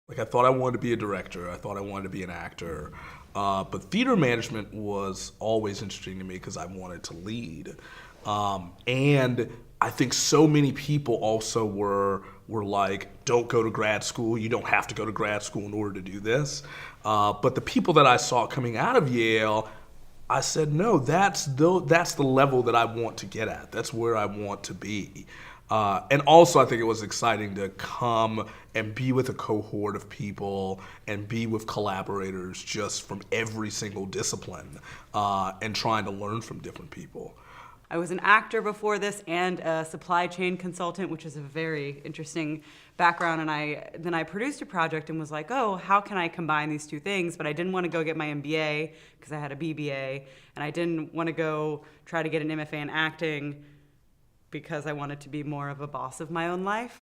Like I thought I wanted to be a director. I thought I wanted to be an actor. But theater management was always interesting to me because I wanted to lead. And I think so many people also were like, don't go to grad school. You don't have to go to grad school in order to do this. But the people that I saw coming out of Yale, I said, no, that's the level that I want to get at. That's where I want to be. And also I think it was exciting to come and be with a cohort of people and be with collaborators just from every single discipline and trying to learn from different people. I was an actor before this and a supply chain consultant, which is a very interesting background. And then I produced a project and was like, oh, how can I combine these two things? But I didn't want to go get my MBA because I had a BBA. And I didn't want to go try to get an MFA in acting because I wanted to be more of a boss of my own life.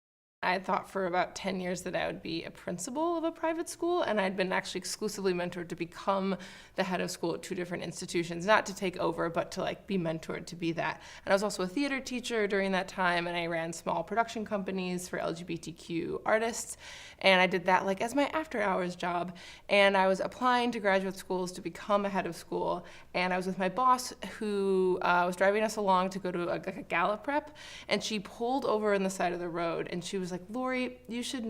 I had thought for about 10 years that I would be a principal of a private school, and I'd been actually exclusively mentored to become the head of school at 2 different institutions, not to take over, but to be mentored to be that. And I was also a theater teacher during that time, and I ran small production companies for LGBTQ artists, and I did that as my after-hours job. And I was applying to graduate schools to become a head of school, and I was with my boss who was driving us along to go to a gala prep, and she pulled over on the side of the road, and she was like, Laurie, you should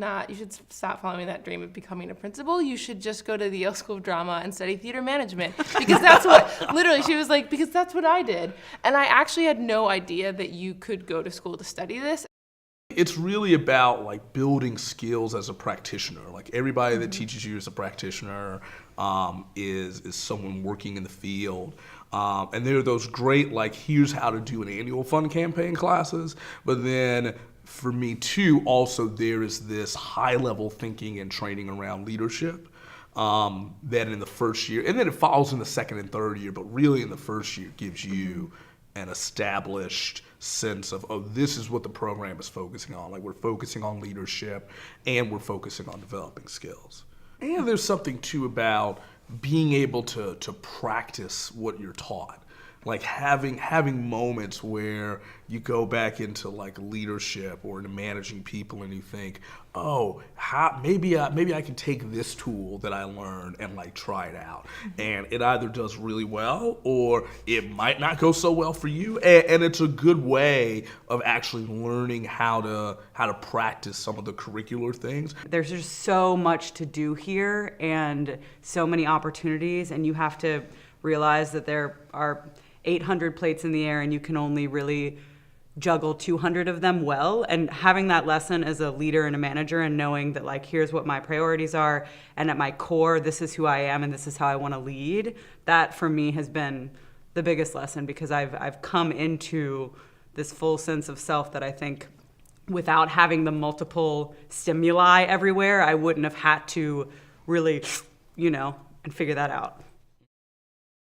stop following that dream of becoming a principal. You should just go to the Yale School of Drama and study theater management. Because that's what, literally, she was like, because that's what I did. And I actually had no idea that you could go to school to study this. It's really about building skills as a practitioner. Everybody that teaches you as a practitioner is someone working in the field. And there are those great, here's how to do an annual fund campaign classes, but then for me too, also there is this high-level thinking and training around leadership that in the first year, and then it follows in the second and third year, but really in the first year gives you an established sense of, oh, this is what the program is focusing on. We're focusing on leadership and we're focusing on developing skills. And there's something too about being able to practice what you're taught. Having moments where you go back into leadership or into managing people and you think, oh, maybe I can take this tool that I learned and try it out. And it either does really well or it might not go so well for you. And it's a good way of actually learning how to practice some of the curricular things. There's just so much to do here and so many opportunities, and you have to realize that there are 800 plates in the air and you can only really juggle 200 of them well. And having that lesson as a leader and a manager and knowing that here's what my priorities are, and at my core this is who I am and this is how I want to lead, that for me has been the biggest lesson, because I've come into this full sense of self that I think without having the multiple stimuli everywhere I wouldn't have had to really, and figure that out.